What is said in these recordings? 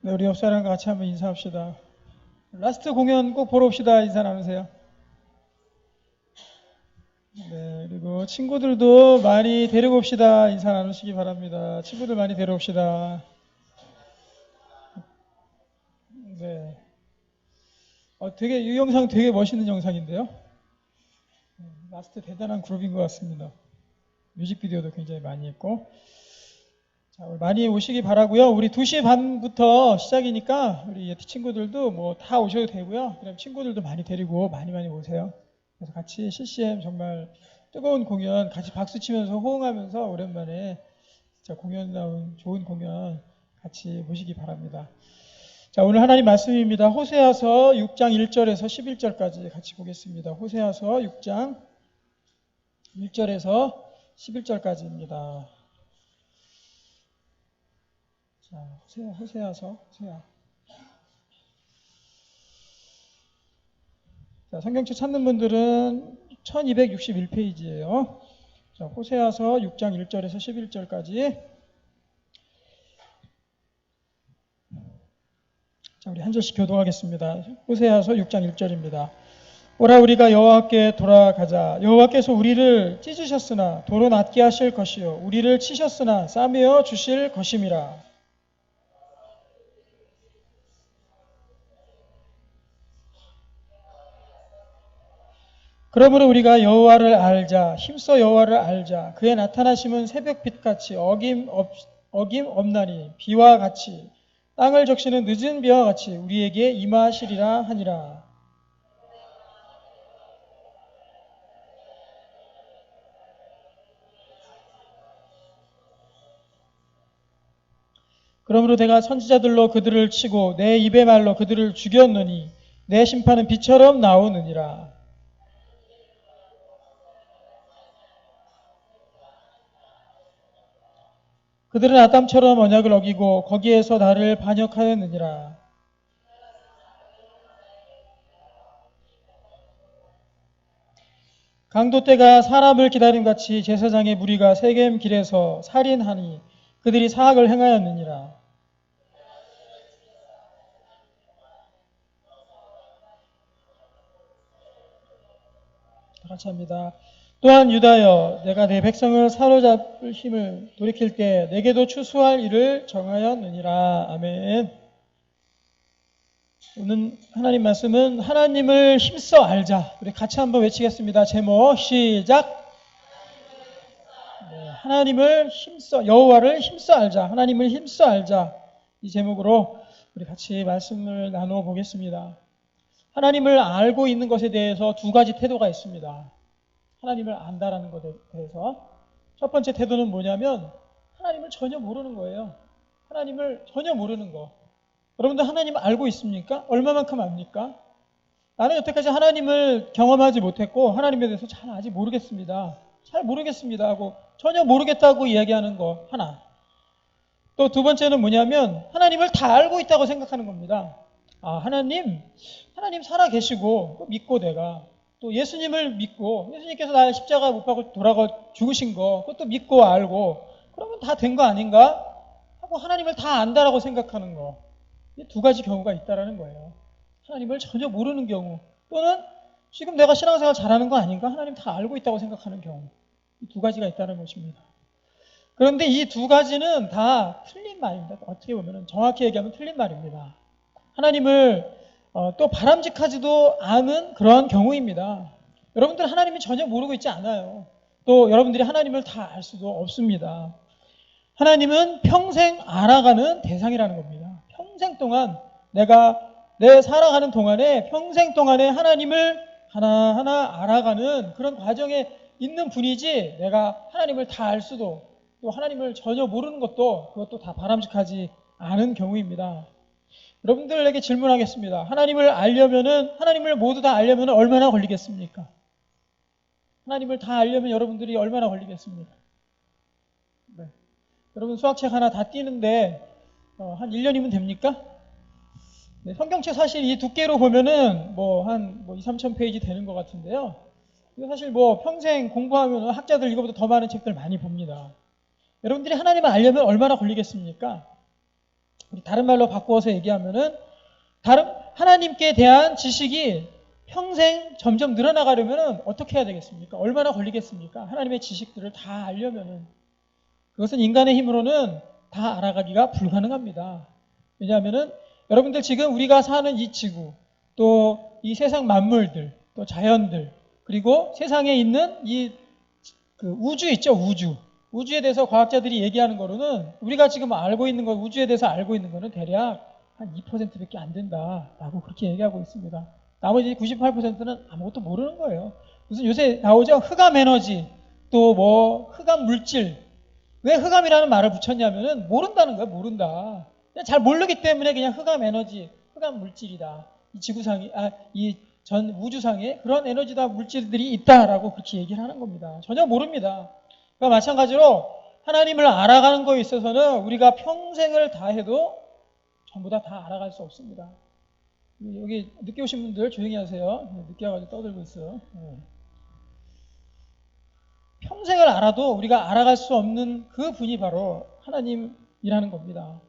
네, 우리 옆 사람과 같이 한번 인사합시다. 라스트 공연 꼭 보러 옵시다. 인사 나누세요. 네, 그리고 친구들도 많이 데리고 옵시다. 인사 나누시기 바랍니다. 친구들 많이 데려옵시다. 네. 되게 이 영상 되게 멋있는 영상인데요. 라스트 대단한 그룹인 것 같습니다. 뮤직비디오도 굉장히 많이 했고. 자, 많이 오시기 바라고요. 우리 2시 반부터 시작이니까 우리 예티 친구들도 뭐 다 오셔도 되고요. 그럼 친구들도 많이 데리고 많이 오세요. 그래서 같이 CCM 정말 뜨거운 공연 같이 박수 치면서 호응하면서 오랜만에 진짜 공연 나온 좋은 공연 같이 보시기 바랍니다. 자, 오늘 하나님 말씀입니다. 호세아서 6장 1절에서 11절까지 같이 보겠습니다. 호세아서 6장 1절에서 11절까지입니다. 자, 호세아서. 자, 성경책 찾는 분들은 1261페이지예요. 자, 호세아서 6장 1절에서 11절까지. 자, 우리 한 절씩 교독하겠습니다. 호세아서 6장 1절입니다. 오라 우리가 여호와께 돌아가자. 여호와께서 우리를 찢으셨으나 도로 낫게 하실 것이요 우리를 치셨으나 싸매어 주실 것임이라. 그러므로 우리가 여호와를 알자. 힘써 여호와를 알자. 그의 나타나심은 새벽빛같이 어김없나니 비와 같이 땅을 적시는 늦은 비와 같이 우리에게 임하시리라 하니라. 그러므로 내가 선지자들로 그들을 치고 내 입의 말로 그들을 죽였느니 내 심판은 비처럼 나오느니라. 그들은 아담처럼 언약을 어기고 거기에서 나를 반역하였느니라. 강도 때가 사람을 기다림같이 제사장의 무리가 세겜 길에서 살인하니 그들이 사악을 행하였느니라. 다 같이 합니다. 또한 유다여 내가 내 백성을 사로잡을 힘을 돌이킬 때 내게도 추수할 일을 정하였느니라. 아멘. 오늘 하나님 말씀은 하나님을 힘써 알자. 우리 같이 한번 외치겠습니다. 제목 시작. 네, 하나님을 힘써 여호와를 힘써 알자. 하나님을 힘써 알자. 이 제목으로 우리 같이 말씀을 나누어 보겠습니다. 하나님을 알고 있는 것에 대해서 두 가지 태도가 있습니다. 하나님을 안다라는 것에 대해서 첫 번째 태도는 뭐냐면 하나님을 전혀 모르는 거예요. 하나님을 전혀 모르는 거. 여러분들 하나님 알고 있습니까? 얼마만큼 압니까? 나는 여태까지 하나님을 경험하지 못했고 하나님에 대해서 잘 아직 모르겠습니다. 잘 모르겠습니다 하고 전혀 모르겠다고 이야기하는 거 하나. 또 두 번째는 뭐냐면 하나님을 다 알고 있다고 생각하는 겁니다. 아, 하나님 살아 계시고 믿고 내가 또 예수님을 믿고 예수님께서 나를 십자가 못 박고 돌아가 죽으신 거 그것도 믿고 알고 그러면 다 된 거 아닌가? 하고 하나님을 다 안다라고 생각하는 거. 이 두 가지 경우가 있다라는 거예요. 하나님을 전혀 모르는 경우 또는 지금 내가 신앙생활 잘하는 거 아닌가? 하나님 다 알고 있다고 생각하는 경우. 이 두 가지가 있다는 것입니다. 그런데 이 두 가지는 다 틀린 말입니다. 어떻게 보면 정확히 얘기하면 틀린 말입니다. 하나님을 또 바람직하지도 않은 그러한 경우입니다. 여러분들 하나님이 전혀 모르고 있지 않아요. 또 여러분들이 하나님을 다 알 수도 없습니다. 하나님은 평생 알아가는 대상이라는 겁니다. 평생 동안 내 살아가는 동안에 평생 동안에 하나님을 하나하나 알아가는 그런 과정에 있는 분이지 내가 하나님을 다 알 수도 또 하나님을 전혀 모르는 것도 그것도 다 바람직하지 않은 경우입니다. 여러분들에게 질문하겠습니다. 하나님을 모두 다 알려면 얼마나 걸리겠습니까? 하나님을 다 알려면 여러분들이 얼마나 걸리겠습니까? 네. 여러분 수학책 하나 다 띄는데 한 1년이면 됩니까? 네, 성경책 사실 이 두께로 보면은 한 2, 3천 페이지 되는 것 같은데요. 사실 평생 공부하면 학자들 이거보다 더 많은 책들 많이 봅니다. 여러분들이 하나님을 알려면 얼마나 걸리겠습니까? 다른 말로 바꾸어서 얘기하면은 하나님께 대한 지식이 평생 점점 늘어나가려면 어떻게 해야 되겠습니까? 얼마나 걸리겠습니까? 하나님의 지식들을 다 알려면은. 그것은 인간의 힘으로는 다 알아가기가 불가능합니다. 왜냐하면은 여러분들 지금 우리가 사는 이 지구, 또 이 세상 만물들, 또 자연들, 그리고 세상에 있는 그 우주 있죠, 우주. 우주에 대해서 과학자들이 얘기하는 거로는 우리가 지금 알고 있는 거, 우주에 대해서 알고 있는 거는 대략 한 2%밖에 안 된다라고 그렇게 얘기하고 있습니다. 나머지 98%는 아무것도 모르는 거예요. 무슨 요새 나오죠? 흑암 에너지, 또 뭐 흑암 물질. 왜 흑암이라는 말을 붙였냐면은 모른다는 거예요. 모른다. 그냥 잘 모르기 때문에 그냥 흑암 에너지, 흑암 물질이다. 이 지구상에, 이 전 우주상에 그런 에너지다 물질들이 있다라고 그렇게 얘기를 하는 겁니다. 전혀 모릅니다. 그러니까 마찬가지로 하나님을 알아가는 거에 있어서는 우리가 평생을 다 해도 전부 다 알아갈 수 없습니다. 여기 늦게 오신 분들 조용히 하세요. 늦게 와가지고 떠들고 있어요. 평생을 알아도 우리가 알아갈 수 없는 그 분이 바로 하나님이라는 겁니다.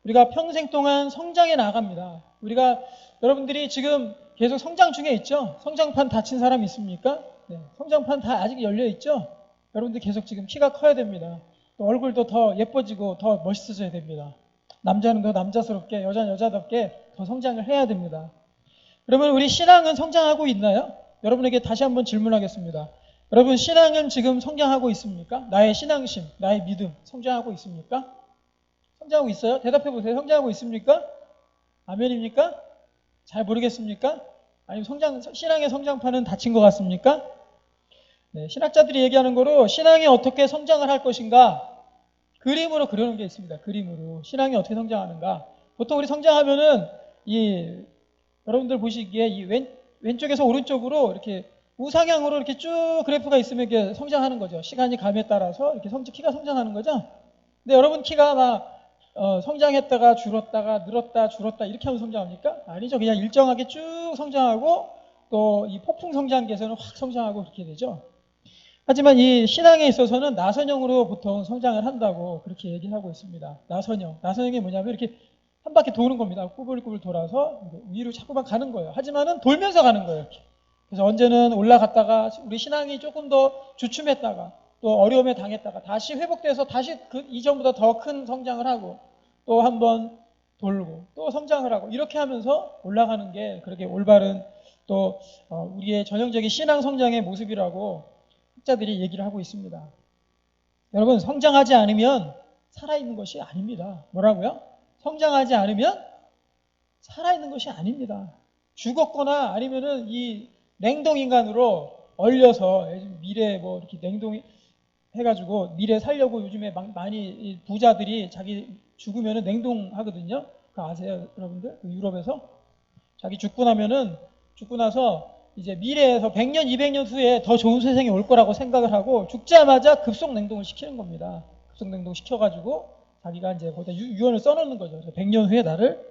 우리가 평생 동안 성장해 나갑니다. 우리가 여러분들이 지금 계속 성장 중에 있죠? 성장판 다친 사람 있습니까? 네, 성장판 다 아직 열려 있죠? 여러분들 계속 지금 키가 커야 됩니다. 또 얼굴도 더 예뻐지고 더 멋있어져야 됩니다. 남자는 더 남자스럽게, 여자는 여자답게 더 성장을 해야 됩니다. 그러면 우리 신앙은 성장하고 있나요? 여러분에게 다시 한번 질문하겠습니다. 여러분 신앙은 지금 성장하고 있습니까? 나의 신앙심, 나의 믿음 성장하고 있습니까? 성장하고 있어요? 대답해 보세요. 성장하고 있습니까? 아멘입니까? 잘 모르겠습니까? 아니면 신앙의 성장판은 닫힌 것 같습니까? 네, 신학자들이 얘기하는 거로 신앙이 어떻게 성장을 할 것인가 그림으로 그려놓은 게 있습니다. 그림으로 신앙이 어떻게 성장하는가. 보통 우리 성장하면은 여러분들 보시기에 이 왼쪽에서 오른쪽으로 이렇게 우상향으로 이렇게 쭉 그래프가 있으면 이렇게 성장하는 거죠. 시간이 감에 따라서 이렇게 키가 성장하는 거죠. 근데 여러분 키가 막 성장했다가 줄었다가 늘었다 줄었다 이렇게 하면 성장합니까? 아니죠. 그냥 일정하게 쭉 성장하고 또 이 폭풍 성장기에서는 확 성장하고 그렇게 되죠. 하지만 이 신앙에 있어서는 나선형으로 보통 성장을 한다고 그렇게 얘기를 하고 있습니다. 나선형이 뭐냐면 이렇게 한 바퀴 도는 겁니다. 꾸불꾸불 돌아서 위로 자꾸만 가는 거예요. 하지만은 돌면서 가는 거예요. 이렇게. 그래서 언제는 올라갔다가 우리 신앙이 조금 더 주춤했다가 또 어려움에 당했다가 다시 회복돼서 다시 이전보다 더 큰 성장을 하고 또 한번 돌고 또 성장을 하고 이렇게 하면서 올라가는 게 그렇게 올바른 또 우리의 전형적인 신앙 성장의 모습이라고 학자들이 얘기를 하고 있습니다. 여러분 성장하지 않으면 살아있는 것이 아닙니다. 뭐라고요? 성장하지 않으면 살아있는 것이 아닙니다. 죽었거나 아니면은 이 냉동인간으로 얼려서 미래 뭐 이렇게 냉동 해가지고 미래 살려고 요즘에 많이 부자들이 자기 죽으면은 냉동하거든요. 그거 아세요, 여러분들? 유럽에서 자기 죽고 나서 이제 미래에서 100년, 200년 후에 더 좋은 세상이 올 거라고 생각을 하고 죽자마자 급속 냉동을 시키는 겁니다. 급속 냉동 시켜가지고 자기가 이제 거기다 유언을 써놓는 거죠. 100년 후에 나를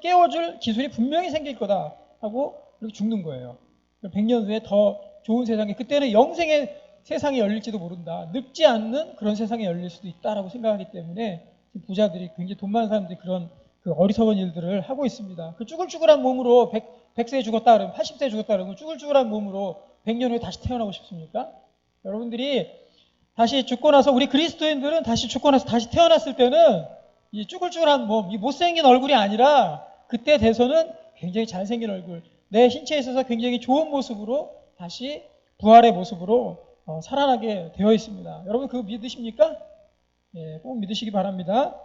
깨워줄 기술이 분명히 생길 거다 하고 이렇게 죽는 거예요. 100년 후에 더 좋은 세상이 그때는 영생의 세상이 열릴지도 모른다. 늙지 않는 그런 세상이 열릴 수도 있다라고 생각하기 때문에 부자들이 굉장히 돈 많은 사람들이 그런 그 어리석은 일들을 하고 있습니다. 그 쭈글쭈글한 몸으로 100세에 죽었다 그러면 80세에 죽었다 그러면 쭈글쭈글한 몸으로 100년 후에 다시 태어나고 싶습니까? 여러분들이 다시 죽고 나서 우리 그리스도인들은 다시 죽고 나서 다시 태어났을 때는 이 쭈글쭈글한 몸, 이 못생긴 얼굴이 아니라 그때 돼서는 굉장히 잘생긴 얼굴, 내 신체에 있어서 굉장히 좋은 모습으로 다시 부활의 모습으로 살아나게 되어 있습니다. 여러분 그거 믿으십니까? 예, 꼭 믿으시기 바랍니다.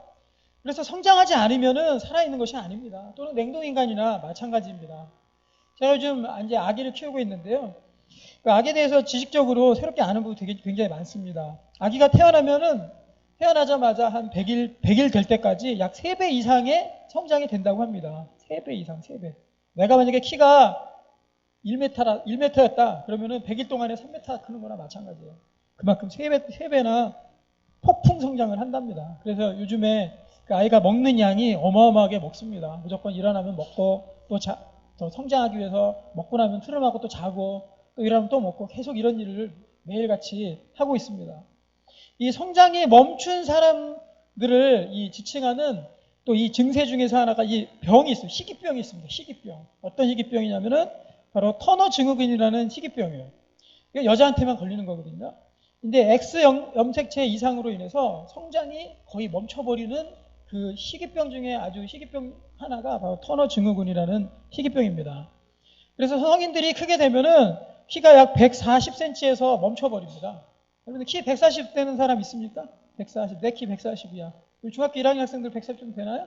그래서 성장하지 않으면은 살아있는 것이 아닙니다. 또는 냉동인간이나 마찬가지입니다. 제가 요즘 이제 아기를 키우고 있는데요. 그 아기에 대해서 지식적으로 새롭게 아는 부분이 굉장히 많습니다. 아기가 태어나자마자 한 100일 될 때까지 약 3배 이상의 성장이 된다고 합니다. 3배 이상, 3배. 내가 만약에 키가 1m였다. 그러면은 100일 동안에 3m 크는 거나 마찬가지예요. 그만큼 3배나 폭풍 성장을 한답니다. 그래서 요즘에 그 아이가 먹는 양이 어마어마하게 먹습니다. 무조건 일어나면 먹고 또 성장하기 위해서 먹고 나면 트름하고 또 자고 또 일어나면 또 먹고 계속 이런 일을 매일같이 하고 있습니다. 이 성장이 멈춘 사람들을 지칭하는 또 이 증세 중에서 하나가 이 병이 있어요. 희귀병이 있습니다. 희귀병. 어떤 희귀병이냐면은 바로 터너 증후군이라는 희귀병이에요. 이게 여자한테만 걸리는 거거든요. 근데 X 염색체 이상으로 인해서 성장이 거의 멈춰버리는 그 희귀병 중에 아주 희귀병 하나가 바로 터너 증후군이라는 희귀병입니다. 그래서 성인들이 크게 되면은 키가 약 140cm에서 멈춰버립니다. 여러분들 키 140 되는 사람 있습니까? 140. 내 키 140이야. 우리 중학교 1학년 학생들 140 정도 되나요?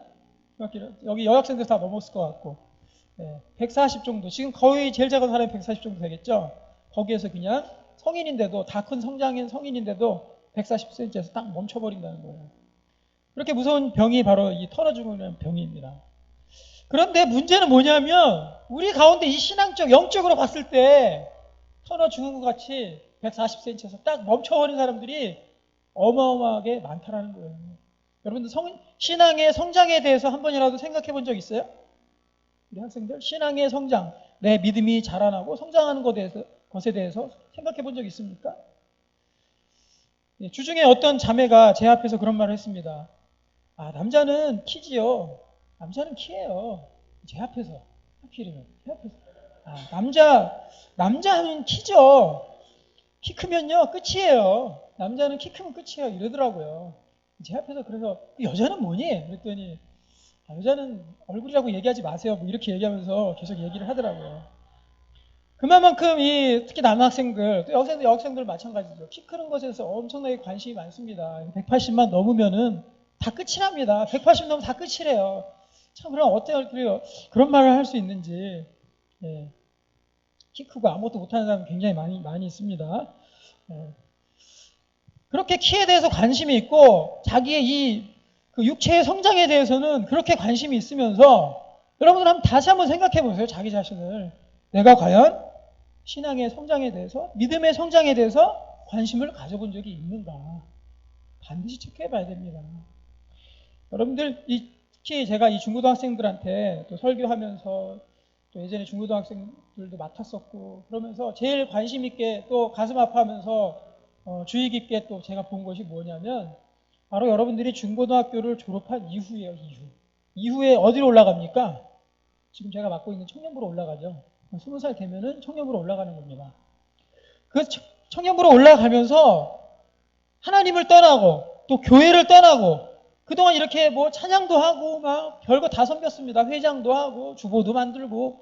중학교 여기 여학생들 다 넘었을 것 같고. 네, 140 정도. 지금 거의 제일 작은 사람이 140 정도 되겠죠? 거기에서 그냥 성인인데도, 다 큰 성장인 성인인데도 140cm에서 딱 멈춰버린다는 거예요. 그렇게 무서운 병이 바로 이 터너 증후군이라는 병입니다. 그런데 문제는 뭐냐면 우리 가운데 이 신앙적, 영적으로 봤을 때 터너 증후군 같이 140cm에서 딱 멈춰버린 사람들이 어마어마하게 많다라는 거예요. 여러분들 신앙의 성장에 대해서 한 번이라도 생각해 본 적 있어요? 우리 학생들 신앙의 성장, 내 믿음이 자라나고 성장하는 것에 대해서 생각해 본 적 있습니까? 주중에 어떤 자매가 제 앞에서 그런 말을 했습니다. 아, 남자는 키지요. 남자는 키예요. 제 앞에서 하필이면 제 앞에서. 아, 남자는 키죠. 키 크면요 끝이에요. 남자는 키 크면 끝이에요. 이러더라고요. 제 앞에서. 그래서 여자는 뭐니? 그랬더니 여자는 얼굴이라고 얘기하지 마세요. 뭐 이렇게 얘기하면서 계속 얘기를 하더라고요. 그만큼 특히 남학생들, 또 여학생들 마찬가지죠. 키 크는 것에서 엄청나게 관심이 많습니다. 180만 넘으면은 다 끝이랍니다. 180 넘으면 다 끝이래요. 참, 그럼 어때요? 그런 말을 할 수 있는지. 예. 키 크고 아무것도 못하는 사람 굉장히 많이 있습니다. 예. 그렇게 키에 대해서 관심이 있고 자기의 그 육체의 성장에 대해서는 그렇게 관심이 있으면서 여러분들 다시 한번 생각해 보세요. 자기 자신을. 내가 과연 신앙의 성장에 대해서, 믿음의 성장에 대해서 관심을 가져본 적이 있는가? 반드시 체크해 봐야 됩니다. 여러분들, 특히 제가 이 중고등학생들한테 또 설교하면서 또 예전에 중고등학생들도 맡았었고 그러면서 제일 관심 있게 또 가슴 아파하면서 주의 깊게 또 제가 본 것이 뭐냐면 바로 여러분들이 중고등학교를 졸업한 이후예요. 이후에 어디로 올라갑니까? 지금 제가 맡고 있는 청년부로 올라가죠. 20살 되면은 청년부로 올라가는 겁니다. 그 청년부로 올라가면서 하나님을 떠나고 또 교회를 떠나고 그동안 이렇게 뭐 찬양도 하고 막 별거 다 섬겼습니다. 회장도 하고 주보도 만들고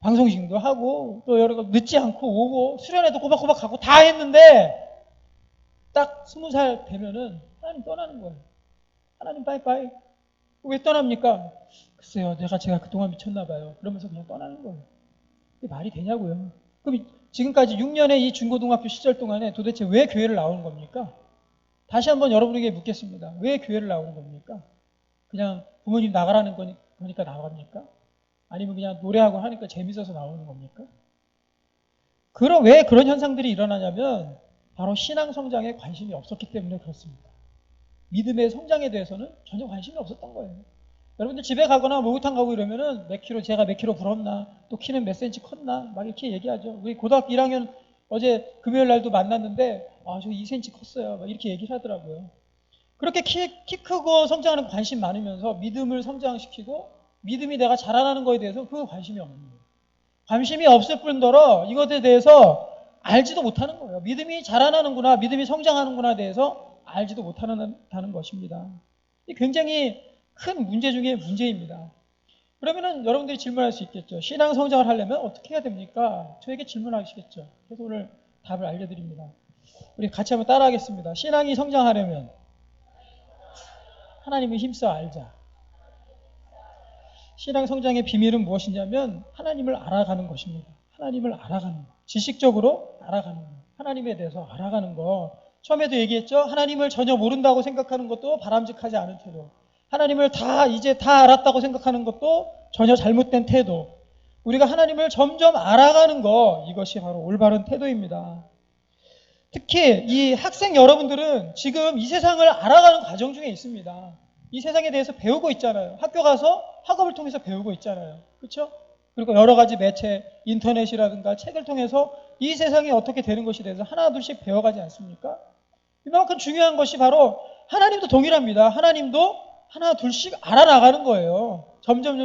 방송식도 하고 또 여러 거 늦지 않고 오고 수련회도 꼬박꼬박 가고 다 했는데 딱 20살 되면은 하나님 떠나는 거예요. 하나님 빠이빠이. 왜 떠납니까? 글쎄요, 제가 그동안 미쳤나 봐요. 그러면서 그냥 떠나는 거예요. 이게 말이 되냐고요. 그럼 지금까지 6년의 이 중고등학교 시절 동안에 도대체 왜 교회를 나오는 겁니까? 다시 한번 여러분에게 묻겠습니다. 왜 교회를 나오는 겁니까? 그냥 부모님 나가라는 거니까 나갑니까? 아니면 그냥 노래하고 하니까 재밌어서 나오는 겁니까? 왜 그런 현상들이 일어나냐면 바로 신앙 성장에 관심이 없었기 때문에 그렇습니다. 믿음의 성장에 대해서는 전혀 관심이 없었던 거예요. 여러분들 집에 가거나 목욕탕 가고 이러면은 제가 몇 킬로 불었나, 또 키는 몇 센치 컸나, 막 이렇게 얘기하죠. 우리 고등학교 1학년 어제 금요일 날도 만났는데, 저 2cm 컸어요. 막 이렇게 얘기를 하더라고요. 그렇게 키 크고 성장하는 관심 많으면서 믿음을 성장시키고, 믿음이 내가 자라나는 거에 대해서 그 관심이 없는 거예요. 관심이 없을 뿐더러 이것에 대해서 알지도 못하는 거예요. 믿음이 자라나는구나, 믿음이 성장하는구나에 대해서 알지도 못한다는 것입니다. 굉장히 큰 문제 중에 문제입니다. 그러면은 여러분들이 질문할 수 있겠죠. 신앙 성장을 하려면 어떻게 해야 됩니까? 저에게 질문하시겠죠. 그래서 오늘 답을 알려드립니다. 우리 같이 한번 따라하겠습니다. 신앙이 성장하려면 하나님을 힘써 알자. 신앙 성장의 비밀은 무엇이냐면 하나님을 알아가는 것입니다. 하나님을 알아가는 것. 지식적으로 알아가는 것. 하나님에 대해서 알아가는 것. 처음에도 얘기했죠. 하나님을 전혀 모른다고 생각하는 것도 바람직하지 않은 태도. 하나님을 이제 다 알았다고 생각하는 것도 전혀 잘못된 태도. 우리가 하나님을 점점 알아가는 것, 이것이 바로 올바른 태도입니다. 특히 이 학생 여러분들은 지금 이 세상을 알아가는 과정 중에 있습니다. 이 세상에 대해서 배우고 있잖아요. 학교 가서 학업을 통해서 배우고 있잖아요. 그렇죠? 그리고 여러 가지 매체, 인터넷이라든가 책을 통해서 이 세상이 어떻게 되는 것에 대해서 하나둘씩 배워가지 않습니까? 이만큼 중요한 것이 바로 하나님도 동일합니다. 하나님도 하나 둘씩 알아나가는 거예요. 점점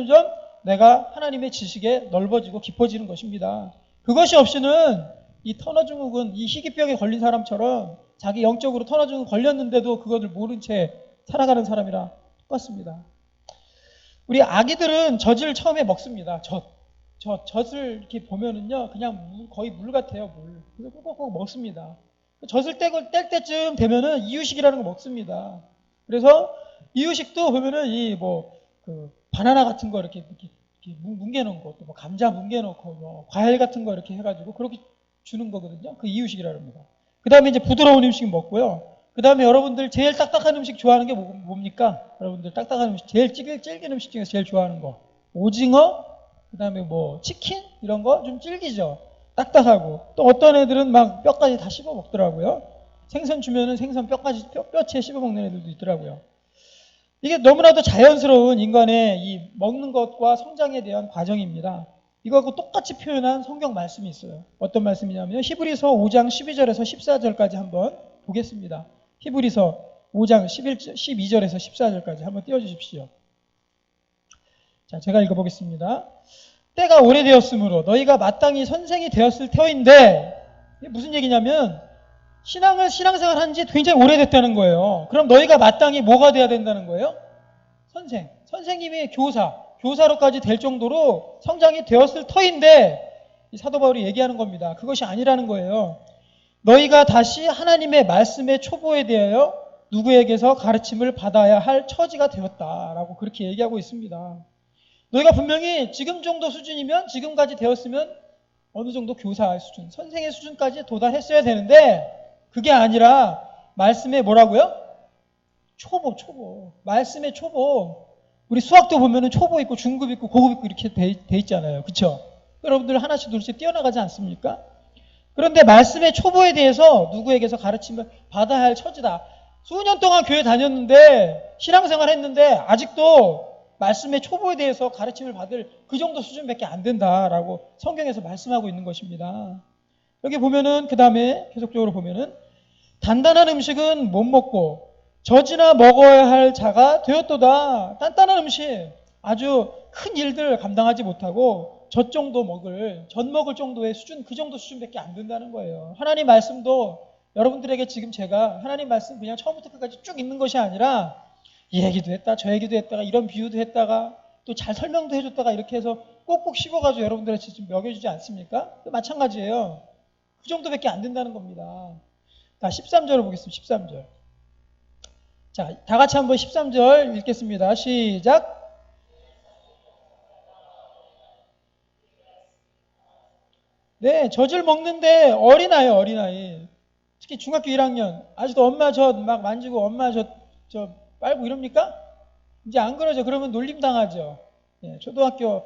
내가 하나님의 지식에 넓어지고 깊어지는 것입니다. 그것이 없이는 이 터너증후군, 이 희귀병에 걸린 사람처럼 자기 영적으로 터너증후군 걸렸는데도 그것을 모른 채 살아가는 사람이랑 똑같습니다. 우리 아기들은 젖을 처음에 먹습니다. 젖을 이렇게 보면은요, 그냥 거의 물 같아요, 물. 그래서 꼭꼭 먹습니다. 젖을 뗄 때쯤 되면은 이유식이라는 거 먹습니다. 그래서 이유식도 보면은 바나나 같은 거 이렇게 뭉개놓은 거, 또 뭐 감자 뭉개놓고 뭐 과일 같은 거 이렇게 해가지고 그렇게 주는 거거든요. 그 이유식이라는 겁니다. 그 다음에 이제 부드러운 음식 먹고요. 그 다음에 여러분들 제일 딱딱한 음식 좋아하는 게 뭡니까? 여러분들 딱딱한 음식, 제일 질긴 음식 중에서 제일 좋아하는 거. 오징어, 그 다음에 뭐 치킨 이런 거 좀 질기죠. 딱딱하고. 또 어떤 애들은 막 뼈까지 다 씹어 먹더라고요. 생선 주면은 생선 뼈채 씹어 먹는 애들도 있더라고요. 이게 너무나도 자연스러운 인간의 이 먹는 것과 성장에 대한 과정입니다. 이거하고 똑같이 표현한 성경 말씀이 있어요. 어떤 말씀이냐면 히브리서 5장 12절에서 14절까지 한번 보겠습니다. 히브리서 5장 12절에서 14절까지 한번 띄워주십시오. 자, 제가 읽어보겠습니다. 때가 오래되었으므로 너희가 마땅히 선생이 되었을 터인데, 이게 무슨 얘기냐면 신앙생활 한 지 굉장히 오래됐다는 거예요. 그럼 너희가 마땅히 뭐가 돼야 된다는 거예요? 선생님이 교사로까지 될 정도로 성장이 되었을 터인데, 이 사도 바울이 얘기하는 겁니다. 그것이 아니라는 거예요. 너희가 다시 하나님의 말씀의 초보에 대하여 누구에게서 가르침을 받아야 할 처지가 되었다라고 그렇게 얘기하고 있습니다. 너희가 분명히 지금 정도 수준이면, 지금까지 되었으면 어느 정도 교사의 수준, 선생의 수준까지 도달했어야 되는데, 그게 아니라 말씀에 뭐라고요? 초보. 말씀의 초보. 우리 수학도 보면은 초보 있고 중급 있고 고급 있고 이렇게 돼 있잖아요. 그렇죠? 여러분들 하나씩 둘씩 뛰어나가지 않습니까? 그런데 말씀의 초보에 대해서 누구에게서 가르침을 받아야 할 처지다. 수년 동안 교회 다녔는데, 신앙생활 했는데 아직도 말씀의 초보에 대해서 가르침을 받을 그 정도 수준밖에 안 된다라고 성경에서 말씀하고 있는 것입니다. 여기 보면은, 그 다음에 계속적으로 보면은, 단단한 음식은 못 먹고 젖이나 먹어야 할 자가 되었도다. 단단한 음식, 아주 큰 일들 감당하지 못하고 젖 먹을 정도의 수준, 그 정도 수준밖에 안 된다는 거예요. 하나님 말씀도 여러분들에게 지금 제가 하나님 말씀 그냥 처음부터 끝까지 쭉 읽는 것이 아니라 이 얘기도 했다, 저 얘기도 했다가, 이런 비유도 했다가, 또 잘 설명도 해줬다가, 이렇게 해서 꼭꼭 씹어가지고 여러분들한테 좀 먹여주지 않습니까? 마찬가지예요. 그 정도밖에 안 된다는 겁니다. 자, 13절을 보겠습니다. 13절. 자, 다 같이 한번 13절 읽겠습니다. 시작. 네, 젖을 먹는데 어린아이. 특히 중학교 1학년. 아직도 엄마 젖 막 만지고 엄마 젖 빨고 이럽니까? 이제 안 그러죠. 그러면 놀림당하죠. 네, 초등학교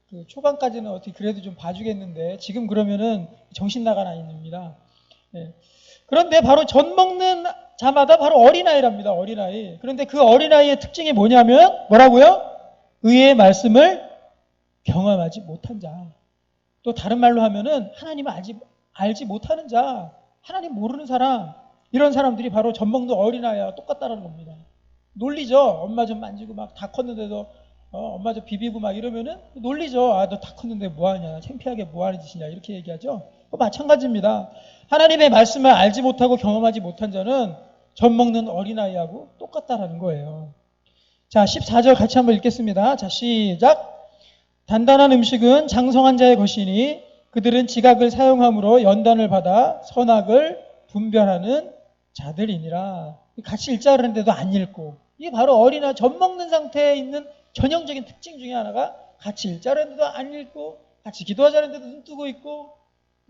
그 초반까지는 어떻게 그래도 좀 봐주겠는데, 지금 그러면은 정신 나간 아이입니다. 네. 그런데 바로 젖 먹는 자마다 바로 어린아이랍니다. 어린아이. 그런데 그 어린아이의 특징이 뭐냐면, 뭐라고요? 의의 말씀을 경험하지 못한 자. 또 다른 말로 하면은 하나님을 알지 못하는 자, 하나님 모르는 사람, 이런 사람들이 바로 젖 먹는 어린아이와 똑같다는 겁니다. 놀리죠. 엄마 좀 만지고 막 다 컸는데도 엄마 좀 비비고 막 이러면은 놀리죠. 아, 너 다 컸는데 뭐하냐, 창피하게 뭐하는 짓이냐, 이렇게 얘기하죠. 마찬가지입니다. 하나님의 말씀을 알지 못하고 경험하지 못한 자는 젖 먹는 어린아이하고 똑같다라는 거예요. 자, 14절 같이 한번 읽겠습니다. 자, 시작. 단단한 음식은 장성한 자의 것이니 그들은 지각을 사용함으로 연단을 받아 선악을 분별하는 자들이니라. 같이 읽자 그러는데도 안 읽고, 이게 바로 어린아이 젖 먹는 상태에 있는 전형적인 특징 중에 하나가, 같이 읽자 그러는데도 안 읽고, 같이 기도하자는데도 눈 뜨고 있고,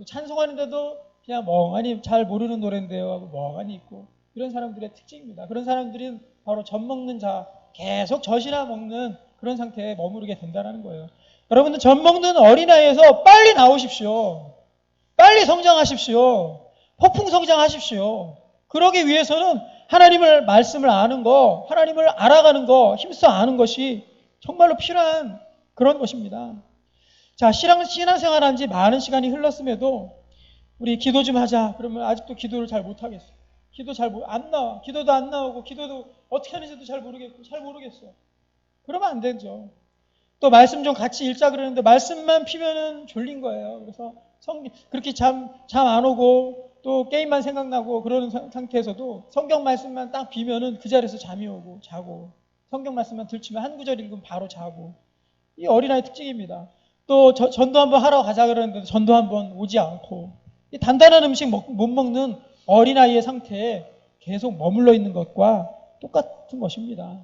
찬송하는데도 그냥 멍하니 잘 모르는 노래인데요 하고 멍하니 있고, 이런 사람들의 특징입니다. 그런 사람들은 바로 젖 먹는 자, 계속 젖이나 먹는 그런 상태에 머무르게 된다는 거예요. 여러분들 젖 먹는 어린아이에서 빨리 나오십시오. 빨리 성장하십시오. 폭풍 성장하십시오. 그러기 위해서는 하나님을 말씀을 아는 거, 하나님을 알아가는 거, 힘써 아는 것이 정말로 필요한 그런 것입니다. 자, 신앙생활 한 지 많은 시간이 흘렀음에도 우리 기도 좀 하자 그러면 아직도 기도를 잘 못하겠어요. 기도 안 나와. 기도도 안 나오고 기도도 어떻게 하는지도 잘 모르겠어. 그러면 안 되죠. 또 말씀 좀 같이 읽자 그러는데 말씀만 피면은 졸린 거예요. 그래서 그렇게 잠 안 오고 또 게임만 생각나고 그러는 상태에서도 성경 말씀만 딱 비면은 그 자리에서 잠이 오고 자고, 성경 말씀만 들추면 한 구절 읽으면 바로 자고. 이 어린아이 특징입니다. 또 전도 한번 하러 가자 그러는데 전도 한번 오지 않고, 이 단단한 음식 못 먹는 어린아이의 상태에 계속 머물러 있는 것과 똑같은 것입니다.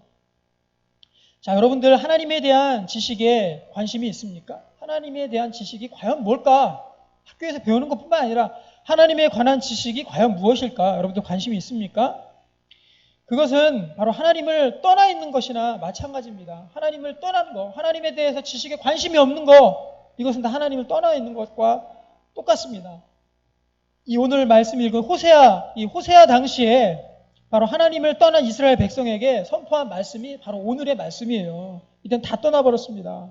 자, 여러분들 하나님에 대한 지식에 관심이 있습니까? 하나님에 대한 지식이 과연 뭘까? 학교에서 배우는 것뿐만 아니라 하나님에 관한 지식이 과연 무엇일까? 여러분들 관심이 있습니까? 그것은 바로 하나님을 떠나 있는 것이나 마찬가지입니다. 하나님을 떠난 거, 하나님에 대해서 지식에 관심이 없는 거, 이것은 다 하나님을 떠나 있는 것과 똑같습니다. 이 오늘 말씀 읽은 이 호세아 당시에 바로 하나님을 떠난 이스라엘 백성에게 선포한 말씀이 바로 오늘의 말씀이에요. 이젠 다 떠나버렸습니다.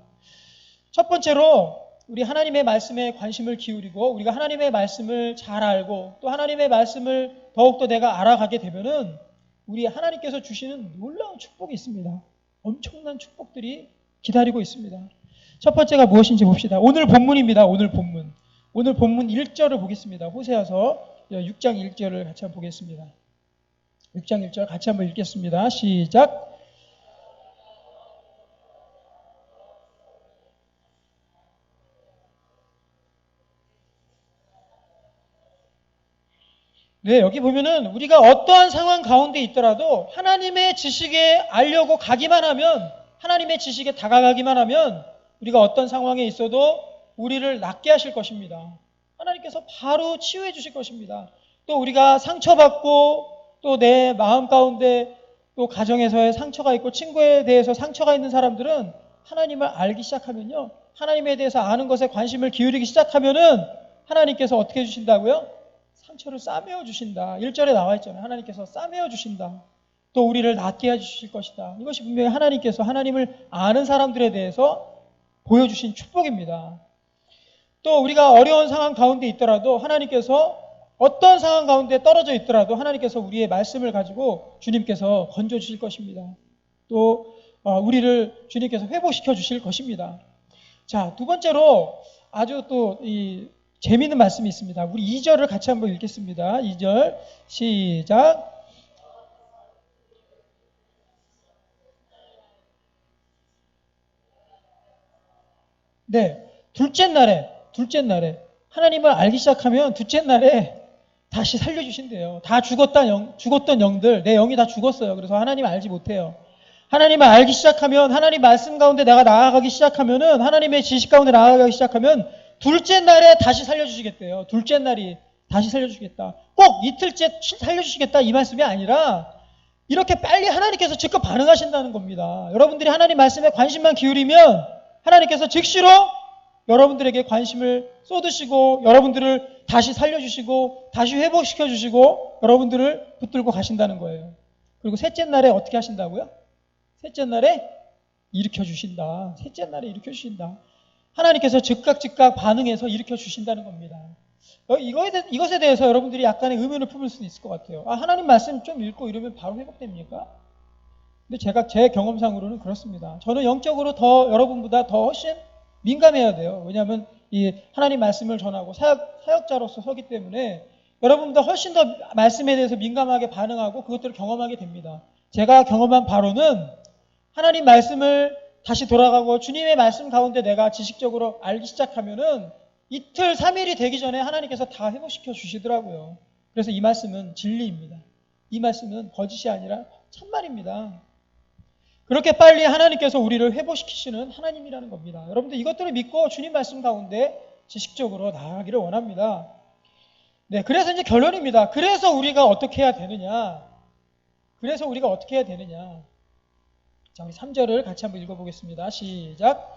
첫 번째로 우리 하나님의 말씀에 관심을 기울이고 우리가 하나님의 말씀을 잘 알고 또 하나님의 말씀을 더욱더 내가 알아가게 되면은 우리 하나님께서 주시는 놀라운 축복이 있습니다. 엄청난 축복들이 기다리고 있습니다. 첫 번째가 무엇인지 봅시다. 오늘 본문입니다. 오늘 본문 1절을 보겠습니다. 호세아서 6장 1절을 같이 한번 보겠습니다. 6장 1절 같이 한번 읽겠습니다. 시작. 네, 여기 보면은 우리가 어떠한 상황 가운데 있더라도 하나님의 지식에 알려고 가기만 하면, 하나님의 지식에 다가가기만 하면 우리가 어떤 상황에 있어도 우리를 낫게 하실 것입니다. 하나님께서 바로 치유해 주실 것입니다. 또 우리가 상처받고 또 내 마음 가운데 또 가정에서의 상처가 있고 친구에 대해서 상처가 있는 사람들은 하나님을 알기 시작하면요, 하나님에 대해서 아는 것에 관심을 기울이기 시작하면은 하나님께서 어떻게 해주신다고요? 상처를 싸매어 주신다. 1절에 나와 있잖아요. 하나님께서 싸매어 주신다. 또 우리를 낫게 해주실 것이다. 이것이 분명히 하나님께서 하나님을 아는 사람들에 대해서 보여주신 축복입니다. 또 우리가 어려운 상황 가운데 있더라도 하나님께서 어떤 상황 가운데 떨어져 있더라도 하나님께서 우리의 말씀을 가지고 주님께서 건져주실 것입니다. 또 우리를 주님께서 회복시켜 주실 것입니다. 자, 두 번째로 아주 또 재미있는 말씀이 있습니다. 우리 2절을 같이 한번 읽겠습니다. 2절 시작. 네, 둘째 날에 하나님을 알기 시작하면 둘째 날에 다시 살려주신대요. 다 죽었던 영들, 내 영이 다 죽었어요. 그래서 하나님 알지 못해요. 하나님을 알기 시작하면, 하나님 말씀 가운데 내가 나아가기 시작하면은, 하나님의 지식 가운데 나아가기 시작하면 둘째 날에 다시 살려주시겠대요. 둘째 날이 다시 살려주시겠다. 꼭 이틀째 살려주시겠다 이 말씀이 아니라 이렇게 빨리 하나님께서 즉각 반응하신다는 겁니다. 여러분들이 하나님 말씀에 관심만 기울이면 하나님께서 즉시로 여러분들에게 관심을 쏟으시고 여러분들을 다시 살려주시고 다시 회복시켜주시고 여러분들을 붙들고 가신다는 거예요. 그리고 셋째 날에 어떻게 하신다고요? 셋째 날에 일으켜주신다. 셋째 날에 일으켜주신다. 하나님께서 즉각 반응해서 일으켜주신다는 겁니다. 이것에 대해서 여러분들이 약간의 의문을 품을 수도 있을 것 같아요. 하나님 말씀 좀 읽고 이러면 바로 회복됩니까? 근데 제 경험상으로는 그렇습니다. 저는 영적으로 여러분보다 더 훨씬 민감해야 돼요. 왜냐하면 이 하나님 말씀을 전하고 사역자로서 서기 때문에 여러분보다 훨씬 더 말씀에 대해서 민감하게 반응하고 그것들을 경험하게 됩니다. 제가 경험한 바로는 하나님 말씀을 다시 돌아가고 주님의 말씀 가운데 내가 지식적으로 알기 시작하면은 이틀, 3일이 되기 전에 하나님께서 다 회복시켜 주시더라고요. 그래서 이 말씀은 진리입니다. 이 말씀은 거짓이 아니라 참말입니다. 그렇게 빨리 하나님께서 우리를 회복시키시는 하나님이라는 겁니다. 여러분들 이것들을 믿고 주님 말씀 가운데 지식적으로 나아가기를 원합니다. 네, 그래서 이제 결론입니다. 그래서 우리가 어떻게 해야 되느냐? 자, 우리 3절을 같이 한번 읽어보겠습니다. 시작.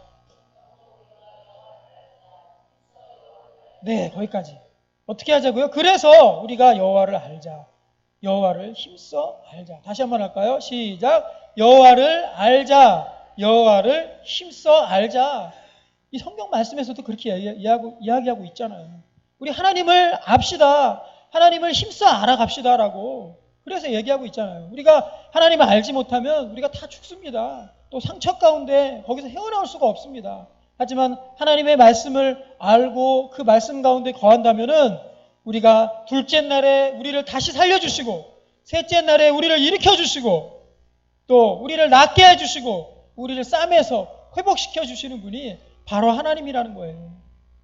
네, 거기까지. 어떻게 하자고요? 그래서 우리가 여호와를 알자. 여호와를 힘써 알자. 다시 한번 할까요? 시작. 여호와를 알자. 여호와를 힘써 알자. 이 성경 말씀에서도 그렇게 이야기하고 있잖아요. 우리 하나님을 압시다. 하나님을 힘써 알아갑시다라고 그래서 얘기하고 있잖아요. 우리가 하나님을 알지 못하면 우리가 다 죽습니다. 또 상처 가운데 거기서 헤어나올 수가 없습니다. 하지만 하나님의 말씀을 알고 그 말씀 가운데 거한다면은 우리가 둘째 날에 우리를 다시 살려주시고 셋째 날에 우리를 일으켜주시고 또 우리를 낫게 해주시고 우리를 쌈에서 회복시켜 주시는 분이 바로 하나님이라는 거예요.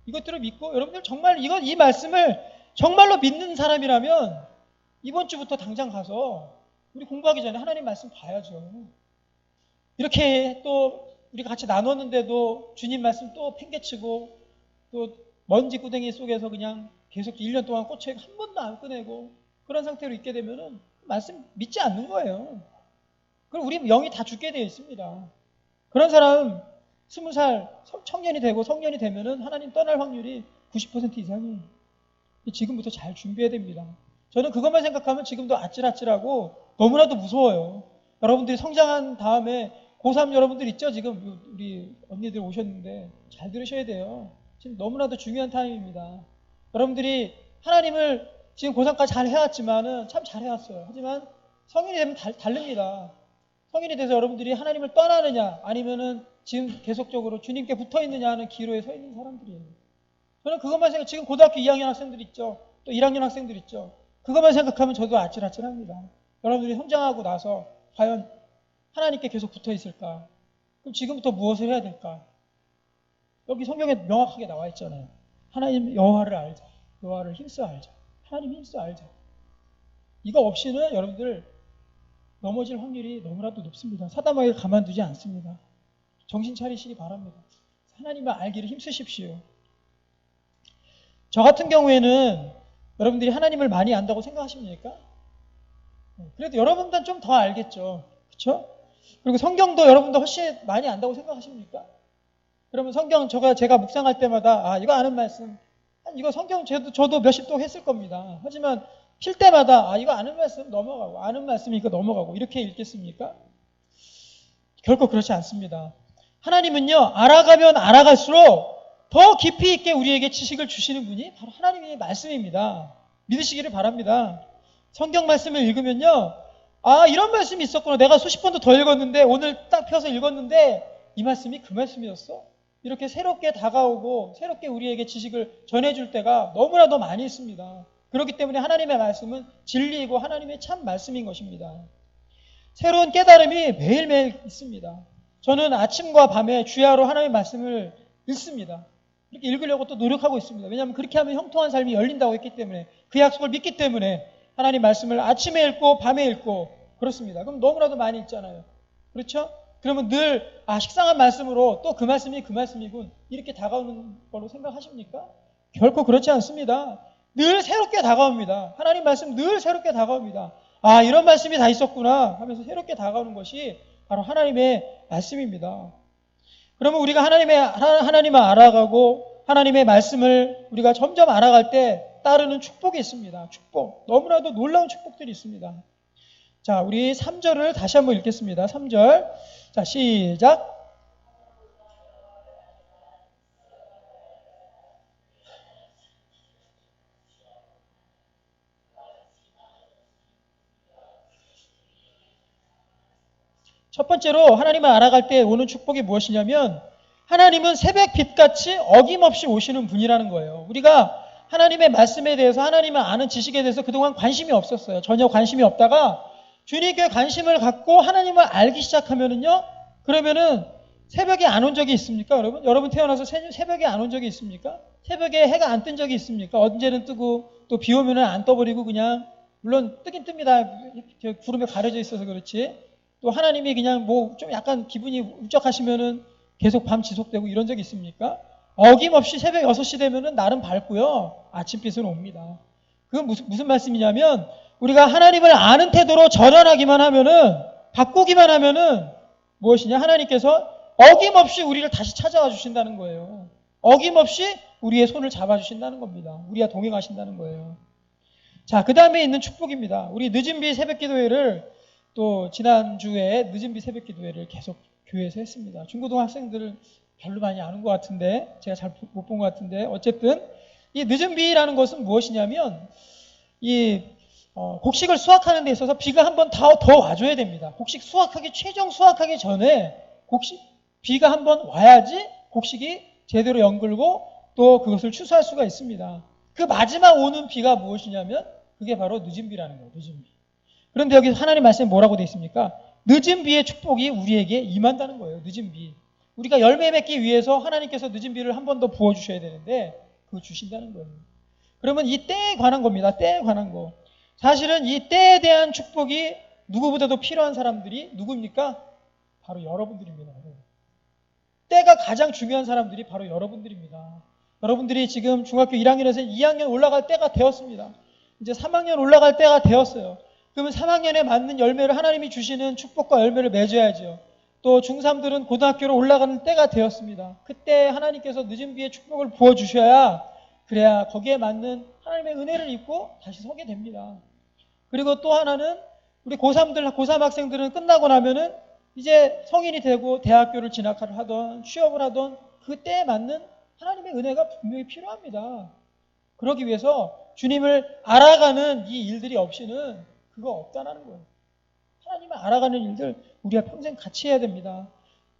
이것들을 믿고 여러분들 정말 이 말씀을 정말로 믿는 사람이라면 이번 주부터 당장 가서 우리 공부하기 전에 하나님 말씀 봐야죠. 이렇게 또 우리가 같이 나눴는데도 주님 말씀 또 팽개치고 또 먼지 구덩이 속에서 그냥 계속 1년 동안 꽂혀있고 한 번도 안 꺼내고 그런 상태로 있게 되면은 말씀 믿지 않는 거예요. 그럼 우리 영이 다 죽게 되어 있습니다. 그런 사람 20살 청년이 되고 성년이 되면은 하나님 떠날 확률이 90% 이상이에요. 지금부터 잘 준비해야 됩니다. 저는 그것만 생각하면 지금도 아찔아찔하고 너무나도 무서워요. 여러분들이 성장한 다음에 고3 여러분들 있죠? 지금 우리 언니들 오셨는데 잘 들으셔야 돼요. 지금 너무나도 중요한 타임입니다. 여러분들이 하나님을 지금 고3까지 잘 해왔지만은 참 잘 해왔어요. 하지만 성인이 되면 다릅니다. 성인이 돼서 여러분들이 하나님을 떠나느냐 아니면은 지금 계속적으로 주님께 붙어 있느냐 하는 기로에 서 있는 사람들이에요. 저는 그것만 생각, 지금 고등학교 2학년 학생들 있죠. 또 1학년 학생들 있죠. 그것만 생각하면 저도 아찔아찔합니다. 여러분들이 성장하고 나서 과연 하나님께 계속 붙어 있을까? 그럼 지금부터 무엇을 해야 될까? 여기 성경에 명확하게 나와 있잖아요. 하나님 여호와를 알자. 여호와를 힘써 알자. 하나님 힘써 알자. 이거 없이는 여러분들 넘어질 확률이 너무나도 높습니다. 사단마귀를 가만두지 않습니다. 정신 차리시기 바랍니다. 하나님을 알기를 힘쓰십시오. 저 같은 경우에는 여러분들이 하나님을 많이 안다고 생각하십니까? 그래도 여러분보다는 좀 더 알겠죠. 그렇죠? 그리고 성경도 여러분도 훨씬 많이 안다고 생각하십니까? 그러면 성경 제가 묵상할 때마다 이거 아는 말씀, 이거 성경 저도 몇십 도 했을 겁니다. 하지만 필 때마다 이거 아는 말씀 넘어가고 아는 말씀이니까 넘어가고 이렇게 읽겠습니까? 결코 그렇지 않습니다. 하나님은요 알아가면 알아갈수록 더 깊이 있게 우리에게 지식을 주시는 분이 바로 하나님의 말씀입니다. 믿으시기를 바랍니다. 성경 말씀을 읽으면요 이런 말씀이 있었구나. 내가 수십 번도 더 읽었는데 오늘 딱 펴서 읽었는데 이 말씀이 그 말씀이었어? 이렇게 새롭게 다가오고 새롭게 우리에게 지식을 전해줄 때가 너무나도 많이 있습니다. 그렇기 때문에 하나님의 말씀은 진리이고 하나님의 참 말씀인 것입니다. 새로운 깨달음이 매일매일 있습니다. 저는 아침과 밤에 주야로 하나님의 말씀을 읽습니다. 이렇게 읽으려고 또 노력하고 있습니다. 왜냐하면 그렇게 하면 형통한 삶이 열린다고 했기 때문에 그 약속을 믿기 때문에 하나님 말씀을 아침에 읽고 밤에 읽고 그렇습니다. 그럼 너무나도 많이 읽잖아요. 그렇죠? 그러면 늘 식상한 말씀으로 또 그 말씀이 그 말씀이군 이렇게 다가오는 걸로 생각하십니까? 결코 그렇지 않습니다. 늘 새롭게 다가옵니다. 하나님 말씀 늘 새롭게 다가옵니다. 이런 말씀이 다 있었구나 하면서 새롭게 다가오는 것이 바로 하나님의 말씀입니다. 그러면 우리가 하나님을 알아가고 하나님의 말씀을 우리가 점점 알아갈 때 따르는 축복이 있습니다. 축복. 너무나도 놀라운 축복들이 있습니다. 자, 우리 3절을 다시 한번 읽겠습니다. 3절. 자, 시작. 첫 번째로 하나님을 알아갈 때 오는 축복이 무엇이냐면 하나님은 새벽 빛같이 어김없이 오시는 분이라는 거예요. 우리가 하나님의 말씀에 대해서 하나님을 아는 지식에 대해서 그동안 관심이 없었어요. 전혀 관심이 없다가 주님께 관심을 갖고 하나님을 알기 시작하면은요. 그러면은 새벽에 안 온 적이 있습니까? 여러분? 여러분 태어나서 새벽에 안 온 적이 있습니까? 새벽에 해가 안 뜬 적이 있습니까? 언제는 뜨고 또 비 오면은 안 떠버리고 그냥 물론 뜨긴 뜹니다. 구름에 가려져 있어서 그렇지. 또 하나님이 그냥 좀 약간 기분이 울적하시면은 계속 밤 지속되고 이런 적이 있습니까? 어김없이 새벽 6시 되면은 날은 밝고요. 아침빛은 옵니다. 그건 무슨 말씀이냐면 우리가 하나님을 아는 태도로 전환하기만 하면은 바꾸기만 하면은 무엇이냐? 하나님께서 어김없이 우리를 다시 찾아와 주신다는 거예요. 어김없이 우리의 손을 잡아주신다는 겁니다. 우리와 동행하신다는 거예요. 자, 그 다음에 있는 축복입니다. 우리 늦은비 새벽기도회를 또 지난주에 늦은비 새벽기도회를 계속 교회에서 했습니다. 중고등학생들을 별로 많이 아는 것 같은데 제가 잘 못 본 것 같은데 어쨌든 이 늦은비라는 것은 무엇이냐면 곡식을 수확하는 데 있어서 비가 한 번 더 와줘야 됩니다. 곡식 최종 수확하기 전에 비가 한 번 와야지 곡식이 제대로 연글고 또 그것을 추수할 수가 있습니다. 그 마지막 오는 비가 무엇이냐면 그게 바로 늦은 비라는 거예요. 늦은 비. 그런데 여기 하나님 말씀에 뭐라고 되어 있습니까? 늦은 비의 축복이 우리에게 임한다는 거예요. 늦은 비. 우리가 열매 맺기 위해서 하나님께서 늦은 비를 한 번 더 부어주셔야 되는데 그거 주신다는 거예요. 그러면 이 때에 관한 겁니다. 때에 관한 거. 사실은 이 때에 대한 축복이 누구보다도 필요한 사람들이 누구입니까? 바로 여러분들입니다. 때가 가장 중요한 사람들이 바로 여러분들입니다. 여러분들이 지금 중학교 1학년에서 2학년 올라갈 때가 되었습니다. 이제 3학년 올라갈 때가 되었어요. 그러면 3학년에 맞는 열매를 하나님이 주시는 축복과 열매를 맺어야죠. 또 중3들은 고등학교로 올라가는 때가 되었습니다. 그때 하나님께서 늦은 비의 축복을 부어주셔야 그래야 거기에 맞는 하나님의 은혜를 입고 다시 서게 됩니다. 그리고 또 하나는 우리 고3 학생들은 끝나고 나면은 이제 성인이 되고 대학교를 진학하던 취업을 하던 그때에 맞는 하나님의 은혜가 분명히 필요합니다. 그러기 위해서 주님을 알아가는 이 일들이 없이는 그거 없다는 거예요. 하나님을 알아가는 일들 우리가 평생 같이 해야 됩니다.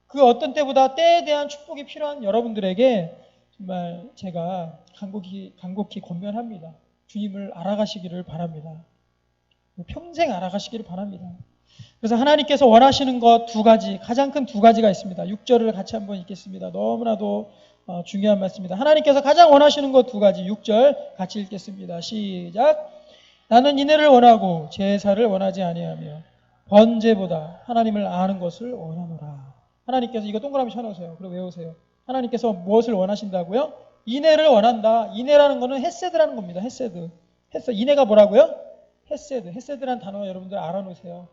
그 어떤 때보다 때에 대한 축복이 필요한 여러분들에게 정말 제가 간곡히 권면합니다. 주님을 알아가시기를 바랍니다. 평생 알아가시기를 바랍니다. 그래서 하나님께서 원하시는 것 두 가지, 가장 큰 두 가지가 있습니다. 6절을 같이 한번 읽겠습니다. 너무나도 중요한 말씀입니다. 하나님께서 가장 원하시는 것 두 가지, 6절 같이 읽겠습니다. 시작. 나는 인애를 원하고 제사를 원하지 아니하며 번제보다 하나님을 아는 것을 원하노라. 하나님께서 이거 동그라미 쳐놓으세요. 그리고 외우세요. 하나님께서 무엇을 원하신다고요? 인애를 원한다. 인애라는 것은 헤세드라는 겁니다. 헤세드. 인애가 뭐라고요? 헤세드. 헤세드라는 단어 여러분들 알아놓으세요.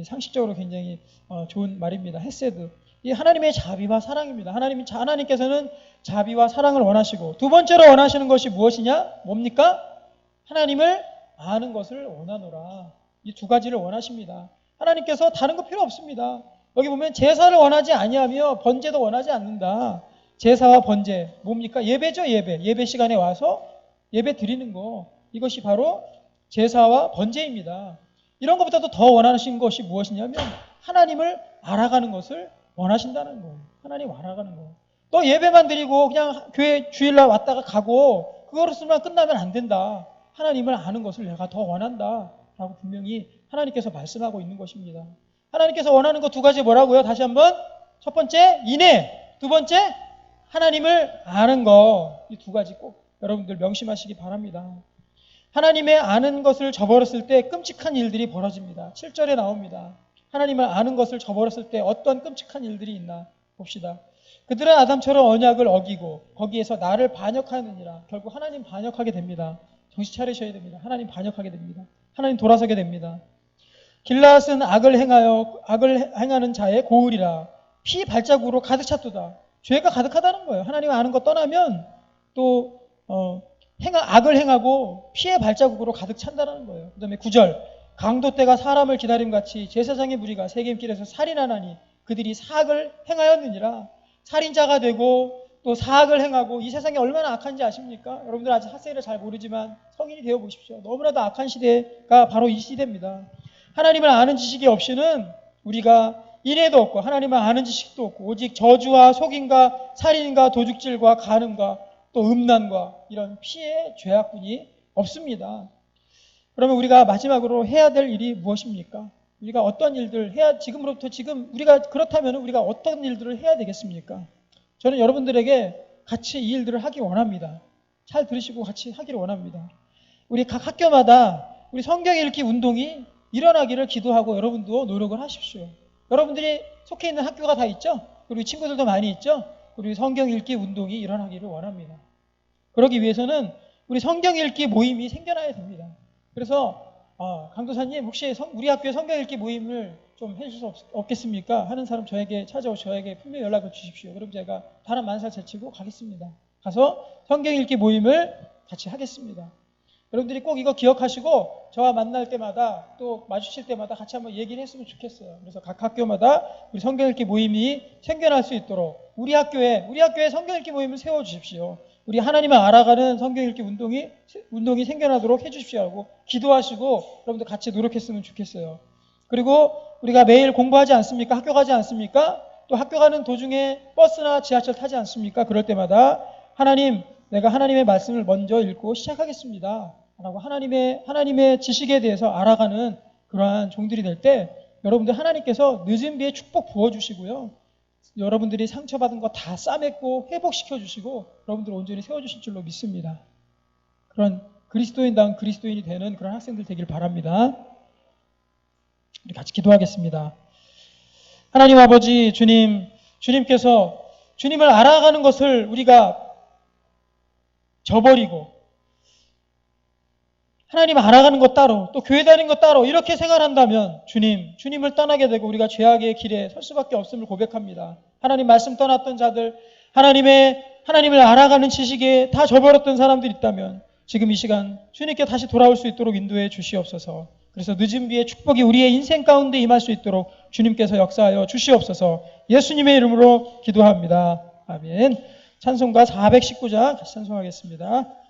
상식적으로 굉장히 좋은 말입니다. 헤세드. 이 하나님의 자비와 사랑입니다. 하나님께서는 자비와 사랑을 원하시고 두 번째로 원하시는 것이 무엇이냐? 뭡니까? 하나님을 아는 것을 원하노라. 이 두 가지를 원하십니다. 하나님께서 다른 거 필요 없습니다. 여기 보면 제사를 원하지 아니하며 번제도 원하지 않는다. 제사와 번제 뭡니까? 예배죠. 예배 시간에 와서 예배 드리는 거. 이것이 바로 제사와 번제입니다. 이런 것보다도 더 원하시는 것이 무엇이냐면 하나님을 알아가는 것을 원하신다는 거예요. 하나님 알아가는 거. 또 예배만 드리고 그냥 교회 주일날 왔다가 가고 그거로서만 끝나면 안 된다. 하나님을 아는 것을 내가 더 원한다. 라고 분명히 하나님께서 말씀하고 있는 것입니다. 하나님께서 원하는 것 두 가지 뭐라고요? 다시 한번. 첫 번째 인애. 두 번째 하나님을 아는 거. 이 두 가지 꼭 여러분들 명심하시기 바랍니다. 하나님의 아는 것을 저버렸을 때 끔찍한 일들이 벌어집니다. 7절에 나옵니다. 하나님을 아는 것을 저버렸을 때 어떤 끔찍한 일들이 있나 봅시다. 그들은 아담처럼 언약을 어기고 거기에서 나를 반역하느니라. 결국 하나님 반역하게 됩니다. 정신 차리셔야 됩니다. 하나님 반역하게 됩니다. 하나님 돌아서게 됩니다. 길앗은 악을 행하는 자의 고을이라. 피 발자국으로 가득 찼도다. 죄가 가득하다는 거예요. 하나님 아는 것 떠나면 또 악을 행하고 피의 발자국으로 가득 찬다는 거예요. 그 다음에 9절. 강도 때가 사람을 기다림같이 제사장의 무리가 세겜길에서 살인하나니 그들이 사악을 행하였느니라. 살인자가 되고 또 사악을 행하고 이 세상이 얼마나 악한지 아십니까? 여러분들 아직 핫세를 잘 모르지만 성인이 되어 보십시오. 너무나도 악한 시대가 바로 이 시대입니다. 하나님을 아는 지식이 없이는 우리가 인애도 없고 하나님을 아는 지식도 없고 오직 저주와 속임과 살인과 도둑질과 간음과 또 음란과 이런 피해 죄악뿐이 없습니다. 그러면 우리가 마지막으로 해야 될 일이 무엇입니까? 우리가 어떤 일들을 해야 지금 우리가 그렇다면 우리가 어떤 일들을 해야 되겠습니까? 저는 여러분들에게 같이 이 일들을 하기 원합니다. 잘 들으시고 같이 하기를 원합니다. 우리 각 학교마다 우리 성경 읽기 운동이 일어나기를 기도하고 여러분도 노력을 하십시오. 여러분들이 속해 있는 학교가 다 있죠? 그리고 친구들도 많이 있죠? 우리 성경 읽기 운동이 일어나기를 원합니다. 그러기 위해서는 우리 성경 읽기 모임이 생겨나야 됩니다. 그래서 강도사님 혹시 우리 학교에 성경 읽기 모임을 좀 해줄 수 없겠습니까? 하는 사람 저에게 분명히 연락을 주십시오. 그럼 제가 바람 만살 제치고 가겠습니다. 가서 성경 읽기 모임을 같이 하겠습니다. 여러분들이 꼭 이거 기억하시고 저와 만날 때마다 또 마주칠 때마다 같이 한번 얘기를 했으면 좋겠어요. 그래서 각 학교마다 우리 성경 읽기 모임이 생겨날 수 있도록 우리 학교에 성경 읽기 모임을 세워주십시오. 우리 하나님을 알아가는 성경 읽기 운동이 생겨나도록 해주십시오 하고 기도하시고 여러분들 같이 노력했으면 좋겠어요. 그리고 우리가 매일 공부하지 않습니까? 학교 가지 않습니까? 또 학교 가는 도중에 버스나 지하철 타지 않습니까? 그럴 때마다 하나님, 내가 하나님의 말씀을 먼저 읽고 시작하겠습니다 라고 하나님의 지식에 대해서 알아가는 그러한 종들이 될 때 여러분들 하나님께서 늦은 비에 축복 부어주시고요. 여러분들이 상처받은 거 다 싸맸고 회복시켜 주시고 여러분들을 온전히 세워주실 줄로 믿습니다. 그런 그리스도인다운 그리스도인이 되는 그런 학생들 되길 바랍니다. 우리 같이 기도하겠습니다. 하나님 아버지 주님께서 주님을 알아가는 것을 우리가 저버리고 하나님 알아가는 것 따로 또 교회 다니는 것 따로 이렇게 생활한다면 주님을 떠나게 되고 우리가 죄악의 길에 설 수밖에 없음을 고백합니다. 하나님 말씀 떠났던 자들, 하나님을 알아가는 지식에 다 저버렸던 사람들이 있다면 지금 이 시간 주님께 다시 돌아올 수 있도록 인도해 주시옵소서. 그래서 늦은 비에 축복이 우리의 인생 가운데 임할 수 있도록 주님께서 역사하여 주시옵소서. 예수님의 이름으로 기도합니다. 아멘. 찬송가 419장 같이 찬송하겠습니다.